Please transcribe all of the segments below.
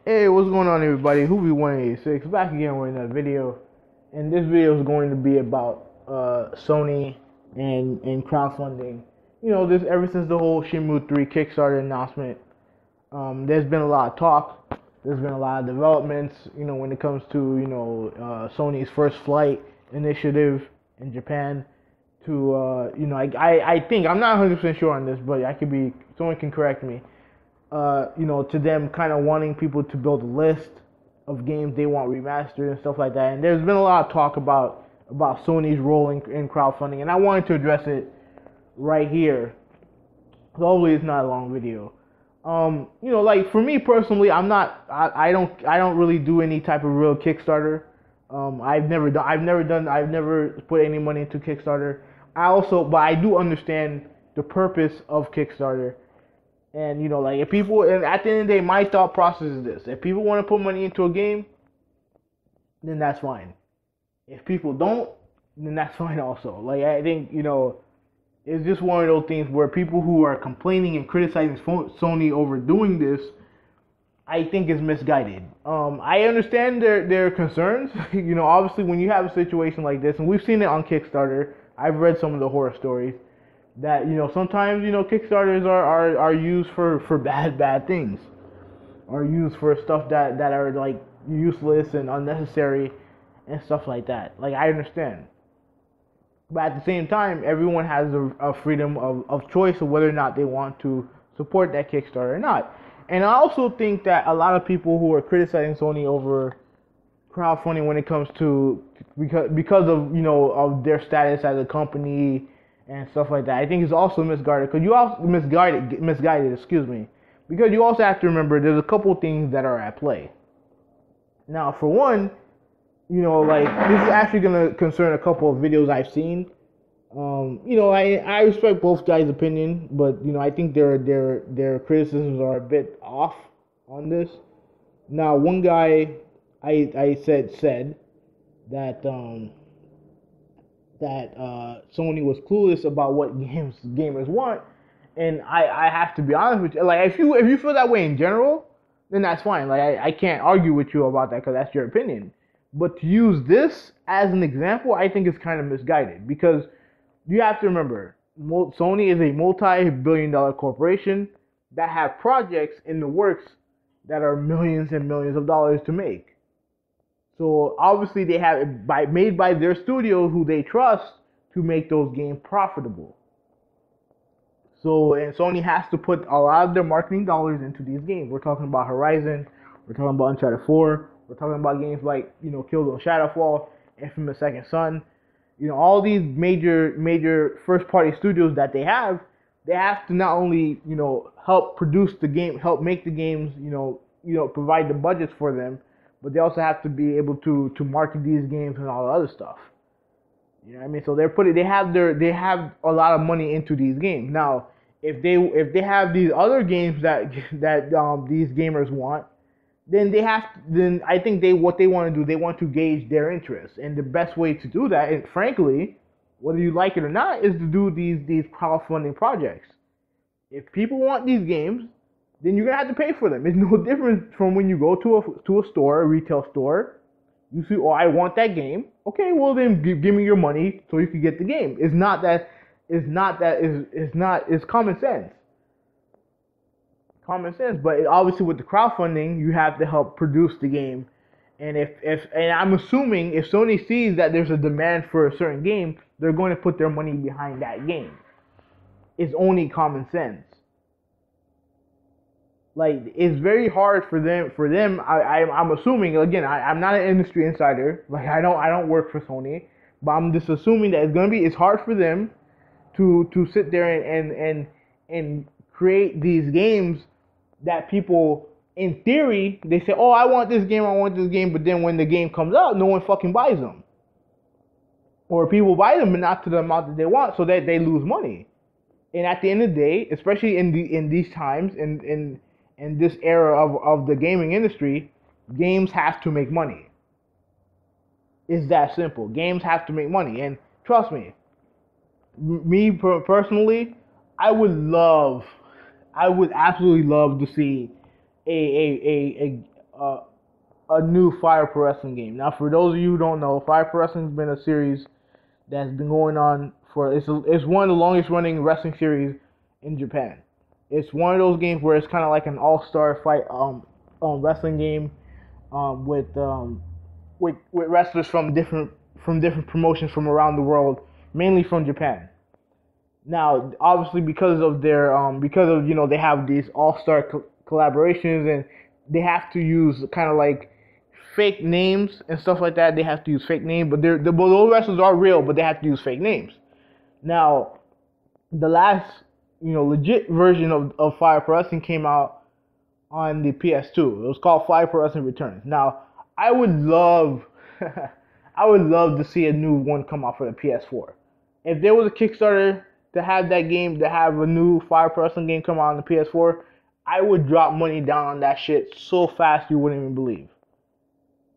Hey, what's going on, everybody? Hoovy186 back again with another video, and this video is going to be about Sony and crowdfunding. You know, this ever since the whole Shenmue 3 Kickstarter announcement, there's been a lot of talk. There's been a lot of developments. You know, when it comes to Sony's first flight initiative in Japan. I think I'm not 100% sure on this, but I could be. Someone can correct me. To them kind of wanting people to build a list of games they want remastered and stuff like that. And there's been a lot of talk about Sony's role in crowdfunding, and I wanted to address it right here. So hopefully it's not a long video. Like for me personally, I don't really do any type of real Kickstarter. I've never put any money into Kickstarter. But I do understand the purpose of Kickstarter. And if people, and at the end of the day, my thought process is this: if people want to put money into a game, then that's fine. If people don't, then that's fine also. Like I think it's just one of those things where people who are complaining and criticizing Sony over doing this, I think is misguided. I understand their concerns. Obviously when you have a situation like this, and we've seen it on Kickstarter, I've read some of the horror stories that sometimes Kickstarters are used for bad things, are used for stuff that are like useless and unnecessary and stuff like that. Like I understand, but at the same time, everyone has a freedom of choice of whether or not they want to support that Kickstarter or not. And I also think that a lot of people who are criticizing Sony over crowdfunding when it comes to because of of their status as a company and stuff like that, I think is also misguided. Because you also misguided, excuse me. Because you also have to remember there's a couple things that are at play. Now, for one, like this is actually gonna concern a couple of videos I've seen. I respect both guys' opinion, but I think their criticisms are a bit off on this. Now, one guy I said that Sony was clueless about what gamers want, and I have to be honest with you. Like if you feel that way in general, then that's fine. Like I can't argue with you about that because that's your opinion. But to use this as an example, I think is kind of misguided because you have to remember Sony is a multi-billion-dollar corporation that have projects in the works that are millions and millions of dollars to make. So obviously they have it made by their studio who they trust to make those games profitable. So and Sony has to put a lot of their marketing dollars into these games. We're talking about Horizon, we're talking about Uncharted 4, we're talking about games like Killzone Shadowfall, Infamous Second Son. All these major first party studios that they have to not only help produce the game, help make the games, provide the budgets for them, but they also have to be able to market these games and all the other stuff. You know what I mean? So they have a lot of money into these games. Now, if they have these other games that these gamers want, then I think what they want to do, they want to gauge their interest, and the best way to do that, and frankly, whether you like it or not, is to do these crowdfunding projects. If people want these games, then you're gonna have to pay for them. It's no different from when you go to a store, a retail store. You see, oh, I want that game. Okay, well then give me your money so you can get the game. It's common sense. Common sense, but obviously with the crowdfunding, you have to help produce the game. And and I'm assuming if Sony sees that there's a demand for a certain game, they're going to put their money behind that game. It's only common sense. Like it's very hard for them. I'm assuming again. I'm not an industry insider. Like I don't work for Sony, but I'm just assuming that it's hard for them to sit there and create these games that people in theory they say, oh, I want this game, but then when the game comes out, no one fucking buys them, or people buy them but not to the amount that they want, so that they lose money. And at the end of the day, especially in these times, in this era of the gaming industry, games have to make money. It's that simple. Games have to make money, and trust me, personally, I would absolutely love to see a new Fire Pro Wrestling game. Now, for those of you who don't know, Fire Pro Wrestling's been a series that's been going on for it's one of the longest running wrestling series in Japan. It's one of those games where it's kind of like an all-star fight wrestling game with wrestlers from different promotions from around the world, mainly from Japan. Now, obviously, because of they have these all-star collaborations, and they have to use kind of like fake names and stuff like that. They have to use fake names, but those wrestlers are real, but they have to use fake names. Now, the last legit version of Fire Pro Wrestling came out on the PS2. It was called Fire Pro Wrestling Returns. Now, I would love to see a new one come out for the PS4. If there was a Kickstarter to have that game, to have a new Fire Pro Wrestling game come out on the PS4, I would drop money down on that shit so fast you wouldn't even believe.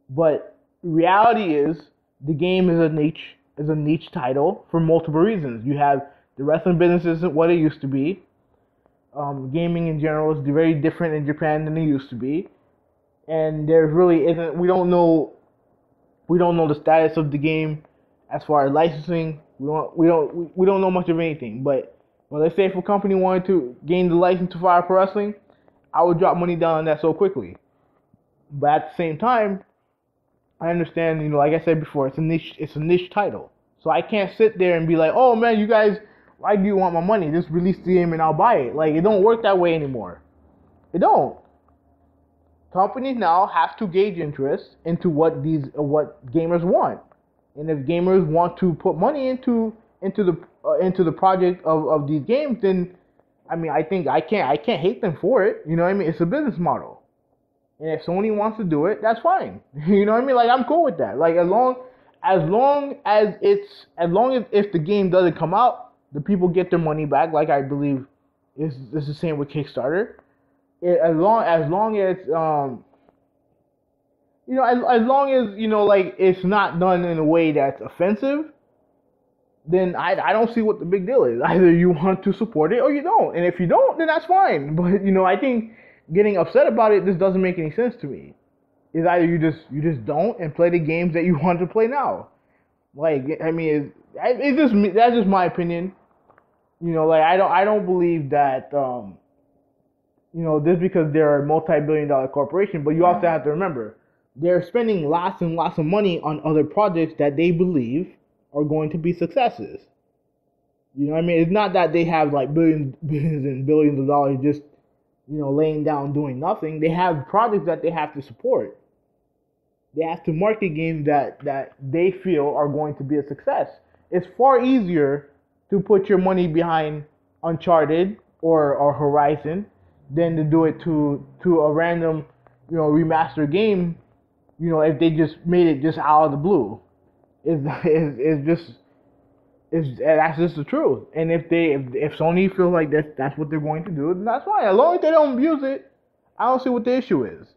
But reality is, the game is a niche title for multiple reasons. You have the wrestling business isn't what it used to be. Gaming in general is very different in Japan than it used to be, and there really isn't. We don't know the status of the game as far as licensing. We don't know much of anything. But let's say if a company wanted to gain the license to Fire Pro Wrestling, I would drop money down on that so quickly. But at the same time, I understand, like I said before, it's a niche title. So I can't sit there and be like, oh man, you guys, why do you want my money? Just release the game and I'll buy it. Like, it don't work that way anymore. It don't. Companies now have to gauge interest into what gamers want. And if gamers want to put money into the project of these games, then I think I can't hate them for it. You know what I mean? It's a business model. And if Sony wants to do it, that's fine. You know what I mean? Like, I'm cool with that. Like, as long as if the game doesn't come out, the people get their money back. Like, I believe it's the same with Kickstarter. As long as like, it's not done in a way that's offensive, then I don't see what the big deal is. Either you want to support it or you don't. And if you don't, then that's fine. But I think getting upset about it just doesn't make any sense to me. It's either you just don't and play the games that you want to play now. Like, that's just my opinion. Like, I don't believe that just because they're a multi-billion-dollar corporation, but you also have to remember they're spending lots and lots of money on other projects that they believe are going to be successes. You know what I mean? It's not that they have like billions and billions of dollars just laying down doing nothing. They have projects that they have to support. They have to market games that they feel are going to be a success. It's far easier to put your money behind Uncharted or Horizon than to do it to a random remastered game. If they just made it just out of the blue, that's just the truth. And if Sony feels like that's what they're going to do, then that's fine. As long as they don't abuse it, I don't see what the issue is.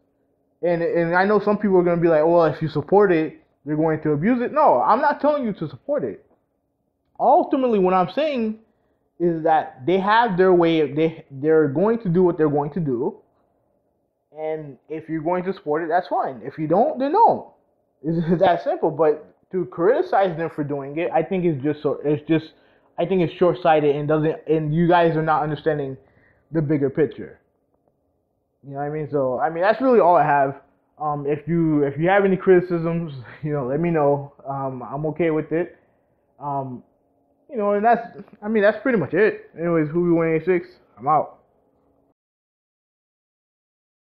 And I know some people are going to be like, well, if you support it, you're going to abuse it. No, I'm not telling you to support it. Ultimately, what I'm saying is that they have their way. They're going to do what they're going to do. And if you're going to support it, that's fine. If you don't, then no. It's that simple. But to criticize them for doing it, I think I think it's short-sighted and you guys are not understanding the bigger picture. You know what I mean? So, that's really all I have. If you have any criticisms, let me know. I'm okay with it. And that's pretty much it. Anyways, Who We 186, I'm out.